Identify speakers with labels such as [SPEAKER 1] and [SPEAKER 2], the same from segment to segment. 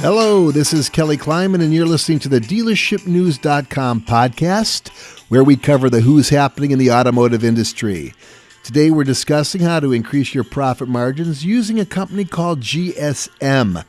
[SPEAKER 1] Hello, this is Kelly Kleiman, and you're listening to the DealershipNews.com podcast, where we cover the who's happening in the automotive industry. Today, we're discussing how to increase your profit margins using a company called GSM.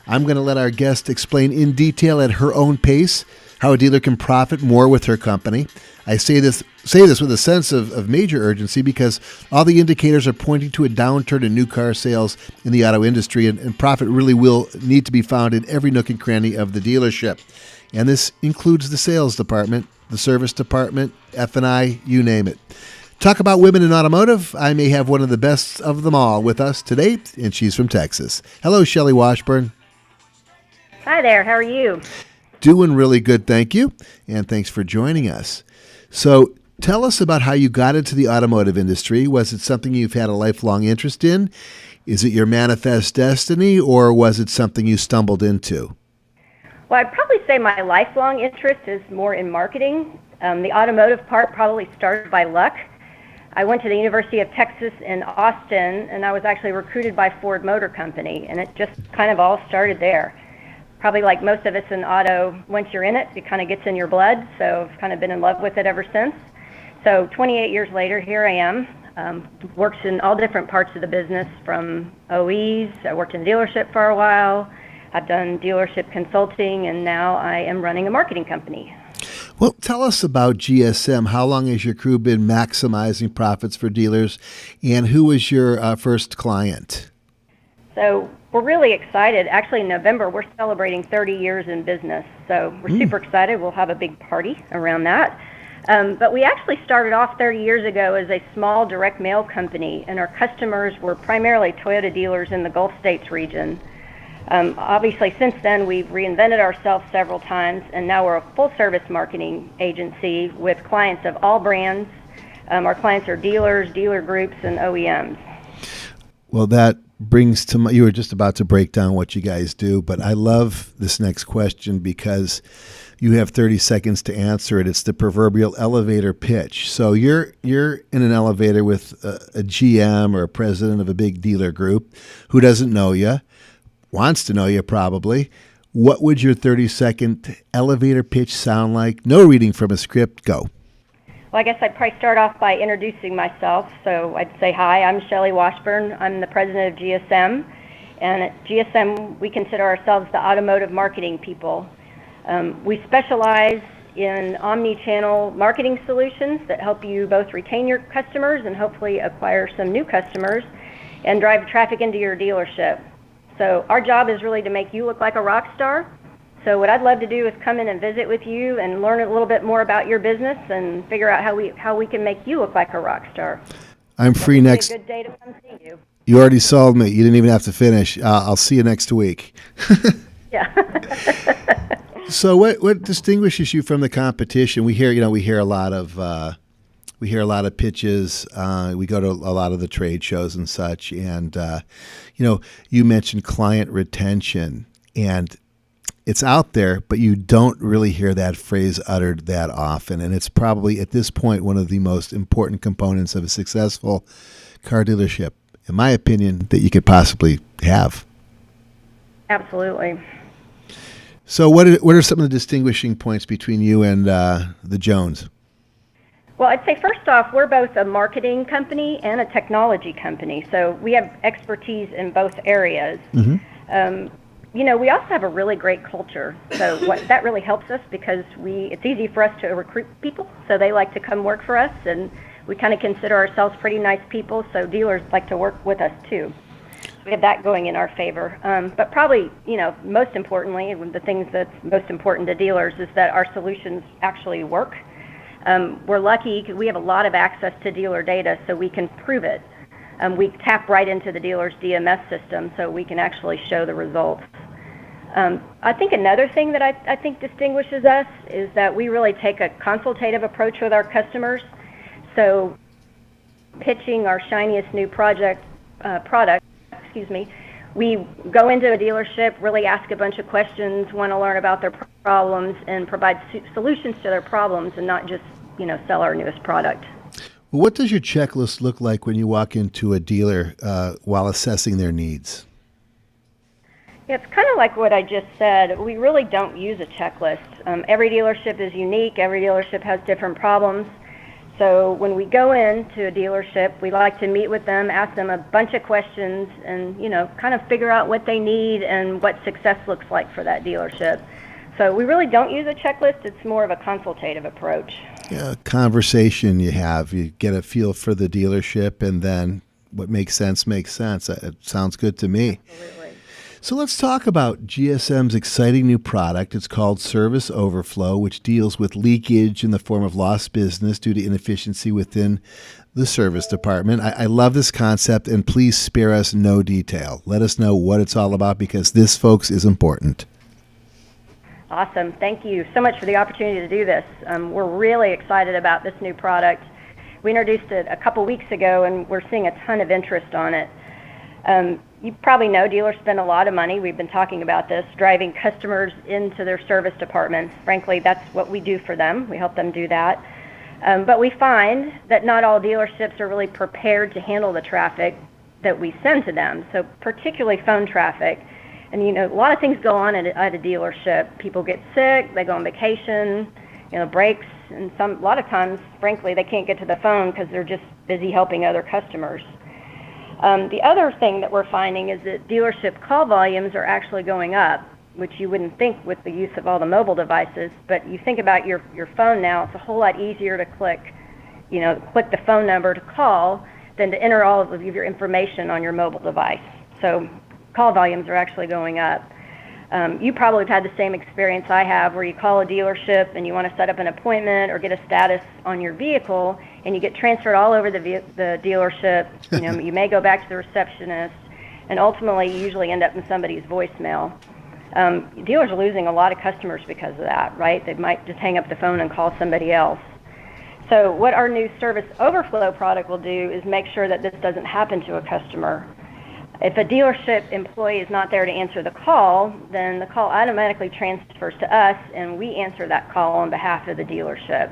[SPEAKER 1] I'm going to let our guest explain in detail at her own pace how a dealer can profit more with her company. I say this with a sense of major urgency because all the indicators are pointing to a downturn in new car sales in the auto industry, and profit really will need to be found in every nook and cranny of the dealership. And this includes the sales department, the service department, F&I, you name it. Talk about women in automotive. I may have one of the best of them all with us today, and she's from Texas. Hello, Shelley Washburn.
[SPEAKER 2] Hi there. How are you?
[SPEAKER 1] Doing really good, thank you, and thanks for joining us. So tell us about how you got into the automotive industry. Was it something you've had a lifelong interest in? Is it your manifest destiny, or was it something you stumbled into?
[SPEAKER 2] Well, I'd probably say my lifelong interest is more in marketing. The automotive part probably started by luck. I went to the University of Texas in Austin, and I was actually recruited by Ford Motor Company, and it just kind of all started there. Probably like most of us in auto, once you're in it, it kind of gets in your blood, so I've kind of been in love with it ever since. So 28 years later, here I am. Worked in all different parts of the business, from OEs, I worked in dealership for a while, I've done dealership consulting, and now I am running a marketing company.
[SPEAKER 1] Well, tell us about GSM. How long has your crew been maximizing profits for dealers, and who was your first client?
[SPEAKER 2] So we're really excited. Actually, in November, we're celebrating 30 years in business. So we're super excited. We'll have a big party around that. But we actually started off 30 years ago as a small direct mail company, and our customers were primarily Toyota dealers in the Gulf States region. Obviously, since then, we've reinvented ourselves several times, and now we're a full-service marketing agency with clients of all brands. Our clients are dealers, dealer groups, and OEMs.
[SPEAKER 1] Well, that brings to you were just about to break down what you guys do, but I love this next question because you have 30 seconds to answer it. It's the proverbial elevator pitch. So you're in an elevator with a GM or a president of a big dealer group who doesn't know you, wants to know you probably. What would your 30-second elevator pitch sound like? No reading from a script. Go.
[SPEAKER 2] Well, I guess I'd probably start off by introducing myself. So I'd say, hi, I'm Shelley Washburn. I'm the president of GSM. And at GSM, we consider ourselves the automotive marketing people. We specialize in omni-channel marketing solutions that help you both retain your customers and hopefully acquire some new customers and drive traffic into your dealership. So our job is really to make you look like a rock star. So what I'd love to do is come in and visit with you and learn a little bit more about your business and figure out how we can make you look like a rock star.
[SPEAKER 1] I'm free next.
[SPEAKER 2] A good day to come see you.
[SPEAKER 1] You already sold me. You didn't even have to finish. I'll see you next week.
[SPEAKER 2] Yeah.
[SPEAKER 1] So what distinguishes you from the competition? We hear a lot of pitches. We go to a lot of the trade shows and such, and you mentioned client retention, and it's out there, but you don't really hear that phrase uttered that often. And it's probably, at this point, one of the most important components of a successful car dealership, in my opinion, that you could possibly have.
[SPEAKER 2] Absolutely.
[SPEAKER 1] So what are some of the distinguishing points between you and the Jones?
[SPEAKER 2] Well, I'd say first off, we're both a marketing company and a technology company. So we have expertise in both areas. Mm-hmm. We also have a really great culture. So that really helps us because it's easy for us to recruit people. So they like to come work for us, and we kind of consider ourselves pretty nice people. So dealers like to work with us too. So we have that going in our favor. But probably, most importantly, one of the things that's most important to dealers is that our solutions actually work. We're lucky because we have a lot of access to dealer data, so we can prove it. We tap right into the dealer's DMS system, so we can actually show the results. I think another thing that I think distinguishes us is that we really take a consultative approach with our customers. So pitching our shiniest new product, we go into a dealership, really ask a bunch of questions, want to learn about their problems, and provide solutions to their problems, and not just sell our newest product.
[SPEAKER 1] Well, what does your checklist look like when you walk into a dealer while assessing their needs?
[SPEAKER 2] It's kind of like what I just said. We really don't use a checklist. Every dealership is unique. Every dealership has different problems. So when we go into a dealership, we like to meet with them, ask them a bunch of questions, and kind of figure out what they need and what success looks like for that dealership. So we really don't use a checklist. It's more of a consultative approach.
[SPEAKER 1] Yeah, conversation you have. You get a feel for the dealership, and then what makes sense makes sense. It sounds good to me.
[SPEAKER 2] Absolutely.
[SPEAKER 1] So let's talk about GSM's exciting new product. It's called Service Overflow, which deals with leakage in the form of lost business due to inefficiency within the service department. I love this concept, and please spare us no detail. Let us know what it's all about, because this, folks, is important.
[SPEAKER 2] Awesome. Thank you so much for the opportunity to do this. We're really excited about this new product. We introduced it a couple weeks ago, and we're seeing a ton of interest on it. You probably know dealers spend a lot of money. We've been talking about this, driving customers into their service departments. Frankly, that's what we do for them. We help them do that. But we find that not all dealerships are really prepared to handle the traffic that we send to them, so particularly phone traffic. And a lot of things go on at a dealership. People get sick, they go on vacation, breaks, and a lot of times, frankly, they can't get to the phone because they're just busy helping other customers. The other thing that we're finding is that dealership call volumes are actually going up, which you wouldn't think with the use of all the mobile devices. But you think about your phone now, it's a whole lot easier to click the phone number to call than to enter all of your information on your mobile device. So call volumes are actually going up. You probably have had the same experience I have, where you call a dealership and you want to set up an appointment or get a status on your vehicle, and you get transferred all over the dealership. You may go back to the receptionist, and ultimately you usually end up in somebody's voicemail. Dealers are losing a lot of customers because of that, right? They might just hang up the phone and call somebody else. So what our new Service Overflow product will do is make sure that this doesn't happen to a customer. If a dealership employee is not there to answer the call, then the call automatically transfers to us, and we answer that call on behalf of the dealership.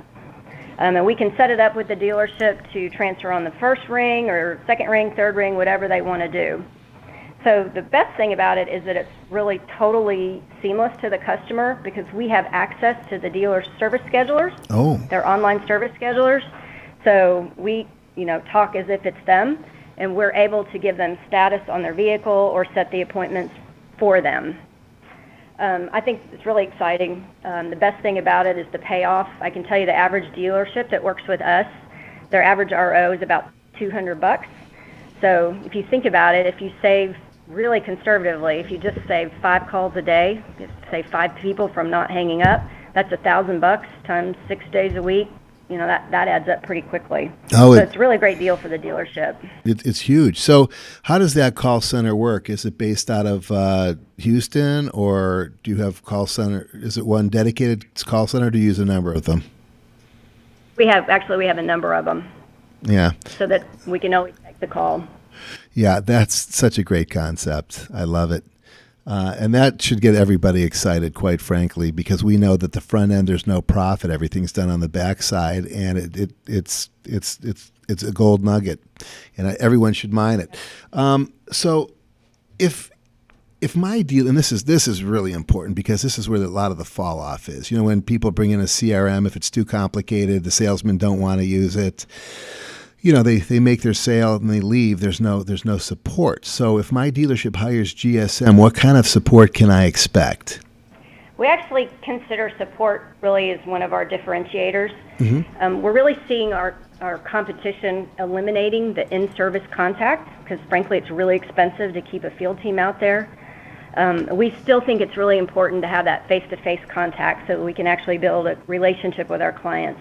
[SPEAKER 2] And we can set it up with the dealership to transfer on the first ring or second ring, third ring, whatever they want to do. So the best thing about it is that it's really totally seamless to the customer, because we have access to the dealer's service schedulers, their online service schedulers. So we, talk as if it's them, and we're able to give them status on their vehicle or set the appointments for them. I think it's really exciting. The best thing about it is the payoff. I can tell you the average dealership that works with us, their average RO is about $200. So if you think about it, if you save, really conservatively, if you just save 5 calls a day, say 5 people from not hanging up, that's $1,000 times 6 days a week. That adds up pretty quickly. So it's a really great deal for the dealership.
[SPEAKER 1] It's huge. So how does that call center work? Is it based out of Houston, or do you have call center? Is it one dedicated call center, or do you use a number of them?
[SPEAKER 2] We have a number of them.
[SPEAKER 1] Yeah.
[SPEAKER 2] So that we can always take the call.
[SPEAKER 1] Yeah, that's such a great concept. I love it. And that should get everybody excited, quite frankly, because we know that the front end, there's no profit. Everything's done on the backside, and it's a gold nugget, and everyone should mine it. So if my deal, and this is really important, because this is where a lot of the fall off is. When people bring in a CRM, if it's too complicated, the salesmen don't want to use it. They make their sale and they leave. There's no support. So if my dealership hires GSM, what kind of support can I expect?
[SPEAKER 2] We actually consider support really as one of our differentiators.
[SPEAKER 1] Mm-hmm.
[SPEAKER 2] We're really seeing our competition eliminating the in-service contact, because frankly it's really expensive to keep a field team out there. We still think it's really important to have that face-to-face contact so that we can actually build a relationship with our clients.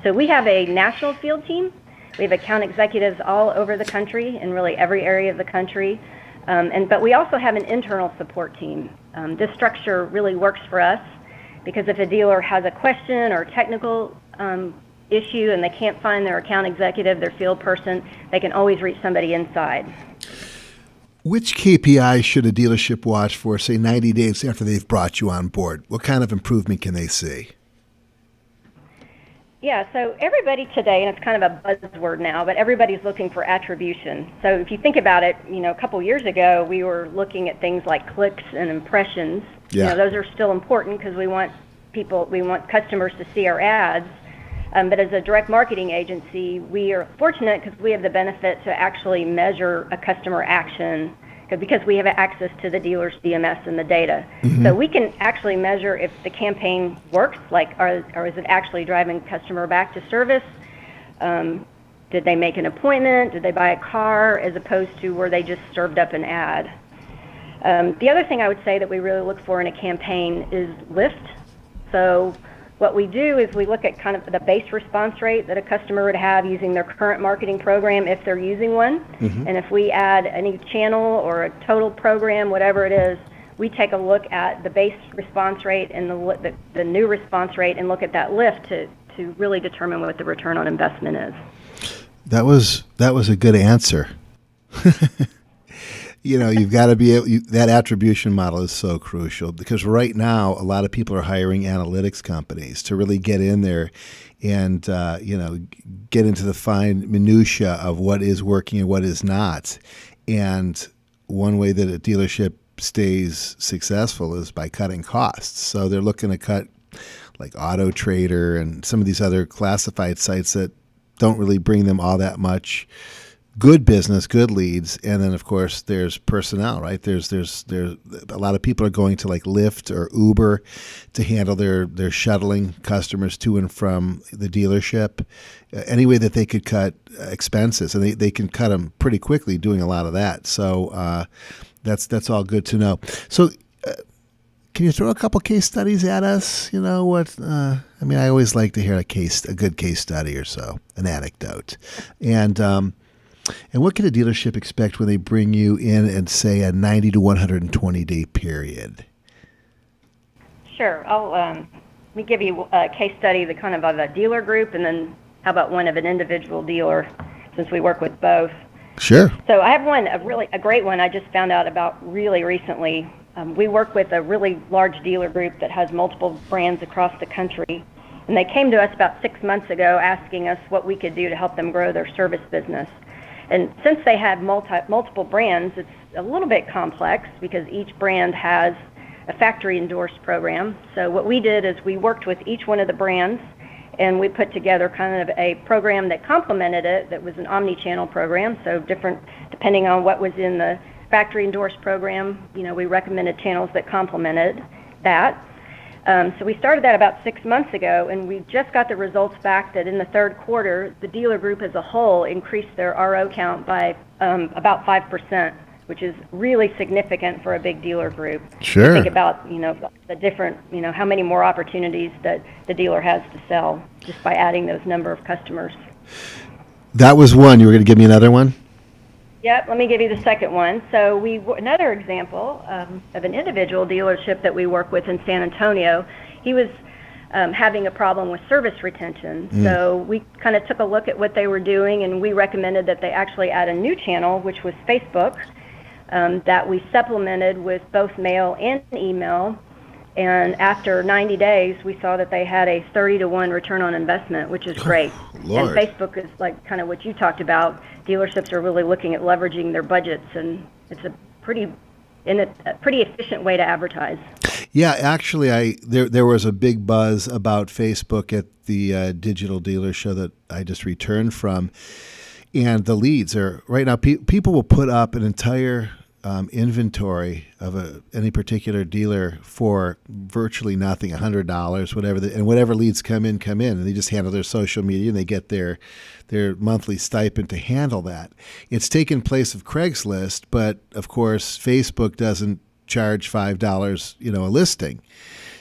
[SPEAKER 2] So we have a national field team. We have account executives all over the country, in really every area of the country. But we also have an internal support team. This structure really works for us, because if a dealer has a question or technical issue and they can't find their account executive, their field person, they can always reach somebody inside.
[SPEAKER 1] Which KPI should a dealership watch for, say, 90 days after they've brought you on board? What kind of improvement can they see?
[SPEAKER 2] Yeah, so everybody today, and it's kind of a buzzword now, but everybody's looking for attribution. So if you think about it, a couple years ago, we were looking at things like clicks and impressions.
[SPEAKER 1] Yeah.
[SPEAKER 2] Those are still important because we want customers to see our ads. But as a direct marketing agency, we are fortunate because we have the benefit to actually measure a customer action because we have access to the dealer's DMS and the data.
[SPEAKER 1] Mm-hmm.
[SPEAKER 2] So we can actually measure if the campaign works, or is it actually driving customer back to service? Did they make an appointment? Did they buy a car? As opposed to were they just served up an ad? The other thing I would say that we really look for in a campaign is lift. So what we do is we look at kind of the base response rate that a customer would have using their current marketing program if they're using one.
[SPEAKER 1] Mm-hmm.
[SPEAKER 2] And if we add any channel or a total program, whatever it is, we take a look at the base response rate and the new response rate and look at that lift to really determine what the return on investment is.
[SPEAKER 1] That was a good answer. You've got to be able, that attribution model is so crucial because right now a lot of people are hiring analytics companies to really get in there and get into the fine minutia of what is working and what is not. And one way that a dealership stays successful is by cutting costs. So they're looking to cut like Auto Trader and some of these other classified sites that don't really bring them all that much good business, good leads, and then of course there's personnel, right? There's a lot of people are going to like Lyft or Uber to handle their shuttling customers to and from the dealership. Any way that they could cut expenses, and they can cut them pretty quickly doing a lot of that. So that's all good to know. So. Can you throw a couple case studies at us? I always like to hear a good case study or so, an anecdote. And what can a dealership expect when they bring you in and say a 90 to 120 day period?
[SPEAKER 2] Sure. Let me give you a case study of a dealer group, and then how about one of an individual dealer, since we work with both.
[SPEAKER 1] Sure.
[SPEAKER 2] So I have one, a great one I just found out about really recently. We work with a really large dealer group that has multiple brands across the country, and they came to us about 6 months ago asking us what we could do to help them grow their service business. And since they have multiple brands, it's a little bit complex because each brand has a factory endorsed program. So what we did is we worked with each one of the brands, and we put together kind of a program that complemented it, that was an omni-channel program, so different depending on what was in the factory endorsed program. We recommended channels that complemented that. So we started that about 6 months ago, and we just got the results back that in the third quarter, the dealer group as a whole increased their RO count by about 5%, which is really significant for a big dealer group.
[SPEAKER 1] Sure.
[SPEAKER 2] Think about, the different, how many more opportunities that the dealer has to sell just by adding those number of customers.
[SPEAKER 1] That was one. You were going to give me another one?
[SPEAKER 2] Yep, let me give you the second one. So another example of an individual dealership that we work with in San Antonio. He was having a problem with service retention. So we kind of took a look at what they were doing, and we recommended that they actually add a new channel, which was Facebook, that we supplemented with both mail and email. And after 90 days, we saw that they had a 30 to 1 return on investment, which is great.
[SPEAKER 1] Lord.
[SPEAKER 2] And Facebook is like kind of what you talked about. Dealerships are really looking at leveraging their budgets, and it's a pretty efficient way to advertise.
[SPEAKER 1] Yeah, actually, there was a big buzz about Facebook at the digital dealer show that I just returned from, and the leads are right now. People will put up an entire inventory of any particular dealer for virtually nothing, $100, whatever, and whatever leads come in, and they just handle their social media, and they get their monthly stipend to handle that. It's taken place of Craigslist, but of course, Facebook doesn't charge $5, a listing.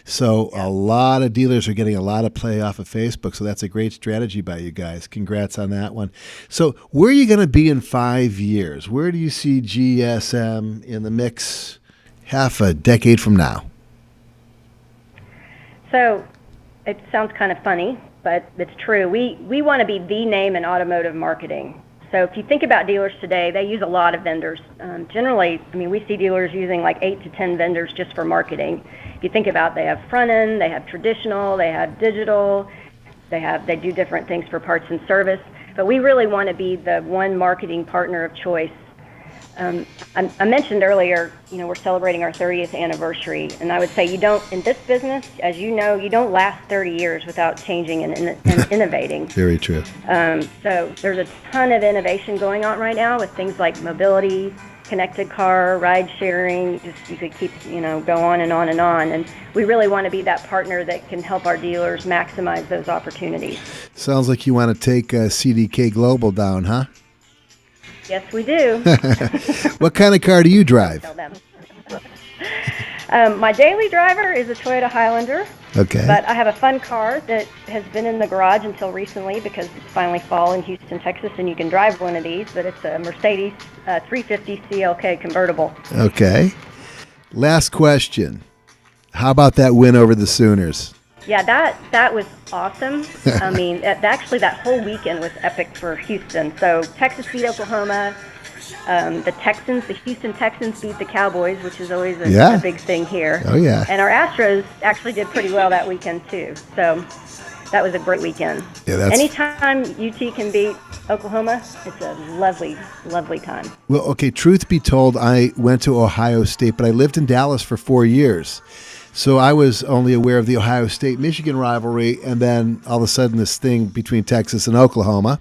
[SPEAKER 1] So a lot of dealers are getting a lot of play off of Facebook. So that's a great strategy by you guys. Congrats on that one. So where are you going to be in 5 years? Where do you see GSM in the mix half a decade from now?
[SPEAKER 2] So it sounds kind of funny, but it's true. We want to be the name in automotive marketing. So if you think about dealers today, they use a lot of vendors. Generally, we see dealers using like 8 to 10 vendors just for marketing. If you think about, they have front end, they have traditional, they have digital. They do different things for parts and service, but we really want to be the one marketing partner of choice. I mentioned earlier, we're celebrating our 30th anniversary, and I would say in this business, as you know, you don't last 30 years without changing and innovating.
[SPEAKER 1] Very true.
[SPEAKER 2] So there's a ton of innovation going on right now with things like mobility, connected car, ride sharing. You could keep, go on and on and on. And we really want to be that partner that can help our dealers maximize those opportunities.
[SPEAKER 1] Sounds like you want to take CDK Global down, huh?
[SPEAKER 2] Yes, we do.
[SPEAKER 1] What kind of car do you drive?
[SPEAKER 2] My daily driver is a Toyota Highlander.
[SPEAKER 1] Okay.
[SPEAKER 2] But I have a fun car that has been in the garage until recently because it's finally fall in Houston, Texas, and you can drive one of these. But it's a Mercedes 350 CLK convertible. Okay.
[SPEAKER 1] Last question. How about that win over the Sooners?
[SPEAKER 2] Yeah, that was awesome. I mean, actually, that whole weekend was epic for Houston. So Texas beat Oklahoma. The Houston Texans beat the Cowboys, which is always a big thing here.
[SPEAKER 1] Oh, yeah.
[SPEAKER 2] And our Astros actually did pretty well that weekend, too. So that was a great weekend.
[SPEAKER 1] Yeah,
[SPEAKER 2] Anytime UT can beat Oklahoma, it's a lovely, lovely time.
[SPEAKER 1] Well, okay, truth be told, I went to Ohio State, but I lived in Dallas for 4 years. So I was only aware of the Ohio State-Michigan rivalry, and then all of a sudden this thing between Texas and Oklahoma.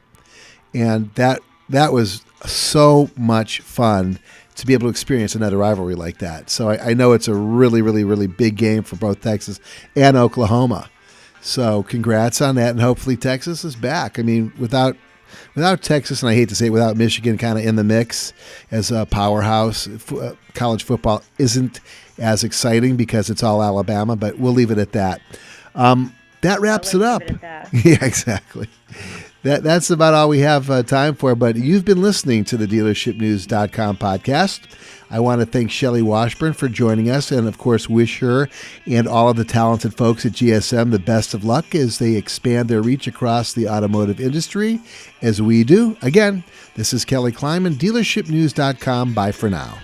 [SPEAKER 1] And that was so much fun to be able to experience another rivalry like that. So I know it's a really, really, really big game for both Texas and Oklahoma. So congrats on that, and hopefully Texas is back. I mean, without Texas, and I hate to say it, without Michigan kind of in the mix as a powerhouse, college football isn't as exciting because it's all Alabama, but we'll leave it at that. That wraps it up. Yeah, exactly. That's about all we have time for, but you've been listening to the DealershipNews.com podcast. I want to thank Shelley Washburn for joining us, and of course wish her and all of the talented folks at GSM the best of luck as they expand their reach across the automotive industry as we do. Again, this is Kelly Kleiman, DealershipNews.com. Bye for now.